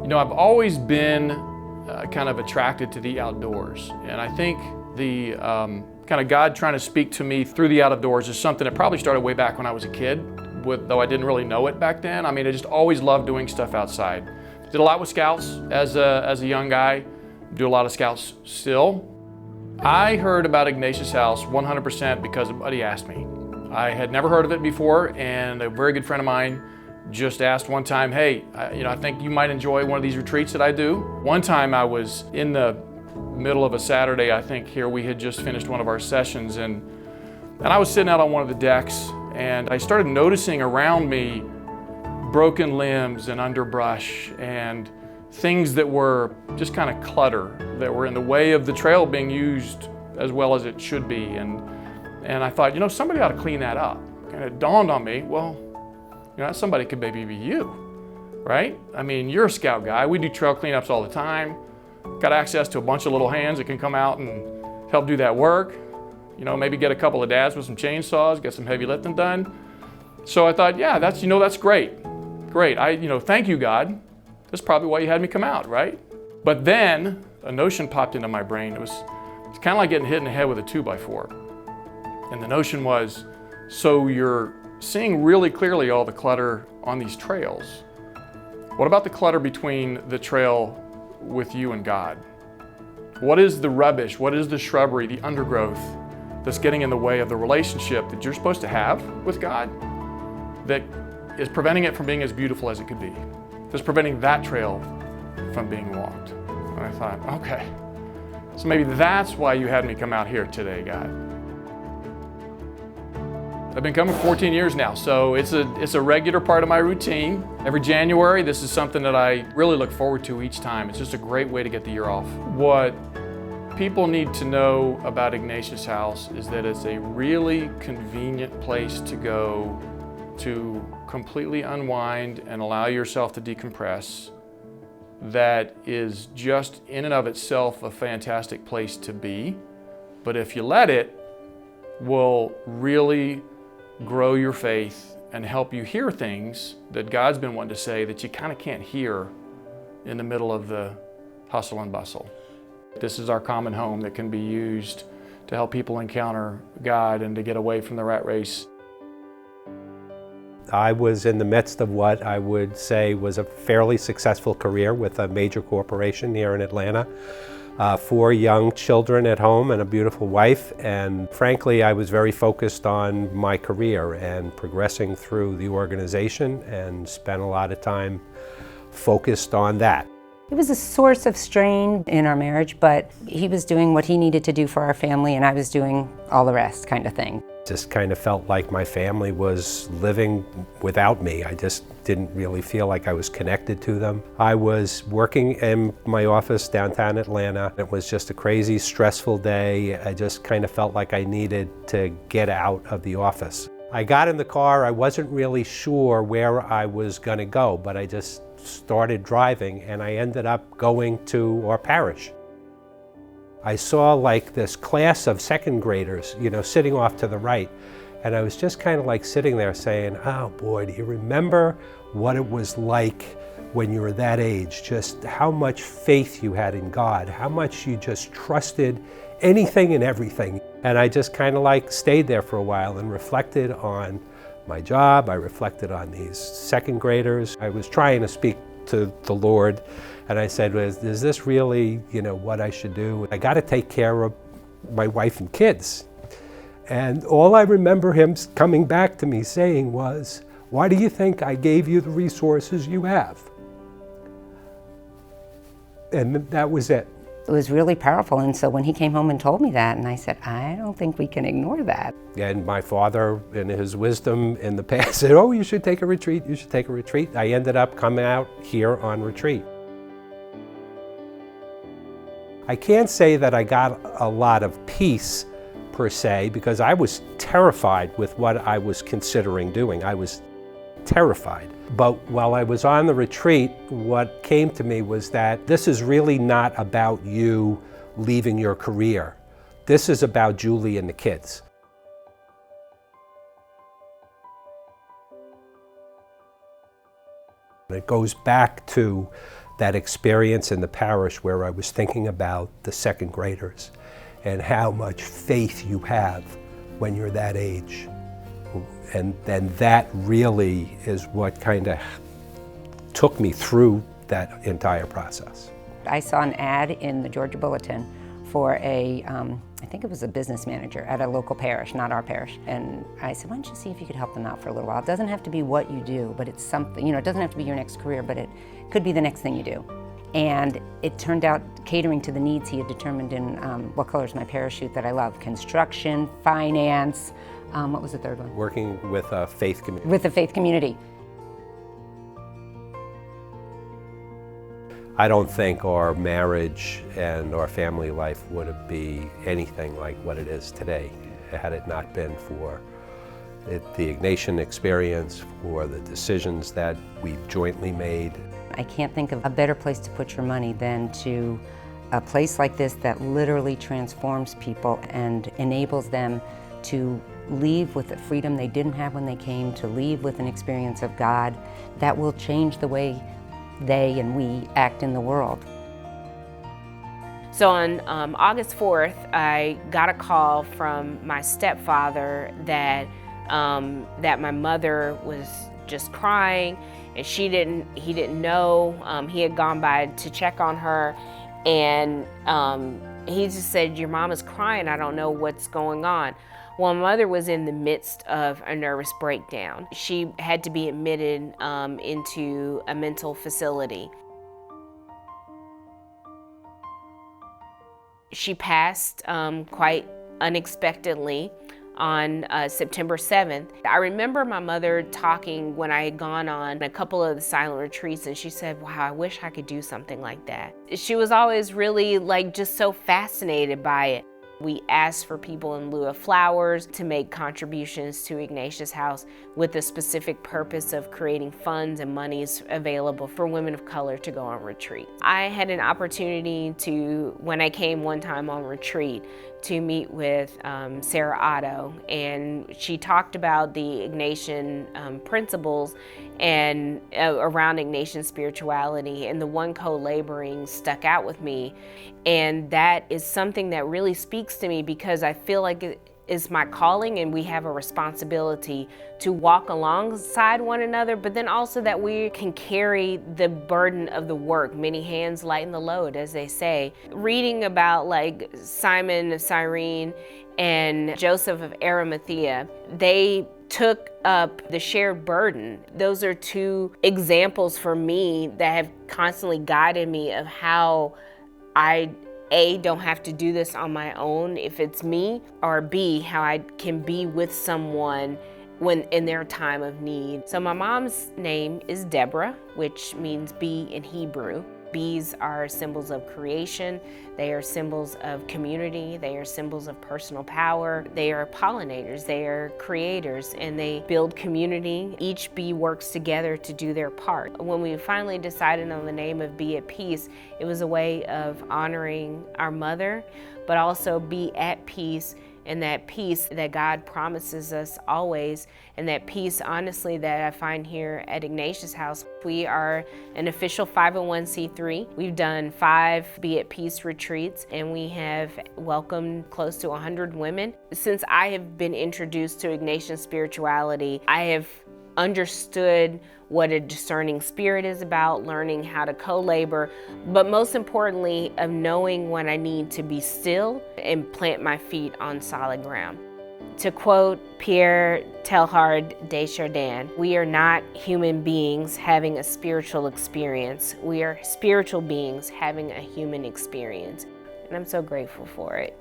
You know, I've always been kind of attracted to the outdoors, and I think the kind of God trying to speak to me through the outdoors is something that probably started way back when I was a kid, though I didn't really know it back then. I mean, I just always loved doing stuff outside. Did a lot with Scouts as a young guy, do a lot of Scouts still. I heard about Ignatius House 100% because a buddy asked me. I had never heard of it before, and a very good friend of mine just asked one time, hey, I think you might enjoy one of these retreats that I do. One time I was in the middle of a Saturday, I think here, we had just finished one of our sessions, and I was sitting out on one of the decks, and I started noticing around me broken limbs and underbrush and things that were just kind of clutter, that were in the way of the trail being used as well as it should be. And I thought, somebody ought to clean that up. And it dawned on me, well, somebody could maybe be you, right? I mean, you're a Scout guy. We do trail cleanups all the time. Got access to a bunch of little hands that can come out and help do that work. Maybe get a couple of dads with some chainsaws, get some heavy lifting done. So I thought, yeah, that's great. Great, thank you, God. That's probably why you had me come out, right? But then a notion popped into my brain. It's kind of like getting hit in the head with a 2x4. And the notion was, so you're seeing really clearly all the clutter on these trails. What about the clutter between the trail with you and God? What is the rubbish? What is the shrubbery, the undergrowth that's getting in the way of the relationship that you're supposed to have with God that is preventing it from being as beautiful as it could be? That's preventing that trail from being walked. And I thought, okay, so maybe that's why you had me come out here today, God. I've been coming 14 years now, so it's a regular part of my routine. Every January, this is something that I really look forward to each time. It's just a great way to get the year off. What people need to know about Ignatius House is that it's a really convenient place to go to completely unwind and allow yourself to decompress. That is just in and of itself a fantastic place to be, but if you let it, will really grow your faith and help you hear things that God's been wanting to say that you kind of can't hear in the middle of the hustle and bustle. This is our common home that can be used to help people encounter God and to get away from the rat race. I was in the midst of what I would say was a fairly successful career with a major corporation here in Atlanta. 4 young children at home and a beautiful wife, and frankly I was very focused on my career and progressing through the organization and spent a lot of time focused on that. It was a source of strain in our marriage, but he was doing what he needed to do for our family and I was doing all the rest, kind of thing. Just kind of felt like my family was living without me. I just didn't really feel like I was connected to them. I was working in my office downtown Atlanta. It was just a crazy, stressful day. I just kind of felt like I needed to get out of the office. I got in the car. I wasn't really sure where I was going to go, but I just started driving and I ended up going to our parish. I saw like this class of second graders, sitting off to the right. And I was just kind of like sitting there saying, oh boy, do you remember what it was like when you were that age? Just how much faith you had in God, how much you just trusted anything and everything. And I just kind of like stayed there for a while and reflected on my job. I reflected on these second graders. I was trying to speak to the Lord. And I said, is this really, what I should do? I got to take care of my wife and kids. And all I remember him coming back to me saying was, why do you think I gave you the resources you have? And that was it. It was really powerful, and so when he came home and told me that, and I said, I don't think we can ignore that. And my father, in his wisdom in the past, said, oh, you should take a retreat, you should take a retreat. I ended up coming out here on retreat. I can't say that I got a lot of peace per se, because I was terrified with what I was considering doing. I was terrified. But while I was on the retreat, what came to me was that this is really not about you leaving your career. This is about Julie and the kids. It goes back to that experience in the parish where I was thinking about the second graders and how much faith you have when you're that age. And then that really is what kind of took me through that entire process. I saw an ad in the Georgia Bulletin for I think it was a business manager at a local parish, not our parish. And I said, why don't you see if you could help them out for a little while? It doesn't have to be what you do, but it's something, it doesn't have to be your next career, but it could be the next thing you do. And it turned out catering to the needs he had determined in What Color is My Parachute that I love: construction, finance, what was the third one? Working with a faith community. With the faith community. I don't think our marriage and our family life would be anything like what it is today had it not been for the Ignatian experience, for the decisions that we've jointly made. I can't think of a better place to put your money than to a place like this that literally transforms people and enables them to leave with the freedom they didn't have when they came, to leave with an experience of God that will change the way they and we act in the world. So on August 4th, I got a call from my stepfather that my mother was just crying, and he didn't know. He had gone by to check on her, and he just said, "Your mom is crying. I don't know what's going on." Well, my mother was in the midst of a nervous breakdown. She had to be admitted into a mental facility. She passed quite unexpectedly on September 7th. I remember my mother talking when I had gone on a couple of the silent retreats, and she said, "Wow, I wish I could do something like that." She was always really just so fascinated by it. We asked for people in lieu of flowers to make contributions to Ignatius House with the specific purpose of creating funds and monies available for women of color to go on retreat. I had an opportunity when I came one time on retreat, to meet with Sarah Otto, and she talked about the Ignatian principles and around Ignatian spirituality, and the one co-laboring stuck out with me. And that is something that really speaks to me, because I feel like it is my calling, and we have a responsibility to walk alongside one another, but then also that we can carry the burden of the work. Many hands lighten the load, as they say. Reading about Simon of Cyrene and Joseph of Arimathea, they took up the shared burden. Those are two examples for me that have constantly guided me of how I don't have to do this on my own if it's me, or B, how I can be with someone when in their time of need. So my mom's name is Deborah, which means bee in Hebrew. Bees are symbols of creation. They are symbols of community. They are symbols of personal power. They are pollinators. They are creators, and they build community. Each bee works together to do their part. When we finally decided on the name of Be at Peace, it was a way of honoring our mother, but also be at peace, and that peace that God promises us always, and that peace, honestly, that I find here at Ignatius House. We are an official 501c3. We've done 5 Be at Peace retreats, and we have welcomed close to 100 women. Since I have been introduced to Ignatian spirituality, I have understood what a discerning spirit is about, learning how to co-labor, but most importantly, of knowing when I need to be still and plant my feet on solid ground. To quote Pierre Teilhard de Chardin, "We are not human beings having a spiritual experience. We are spiritual beings having a human experience." And I'm so grateful for it.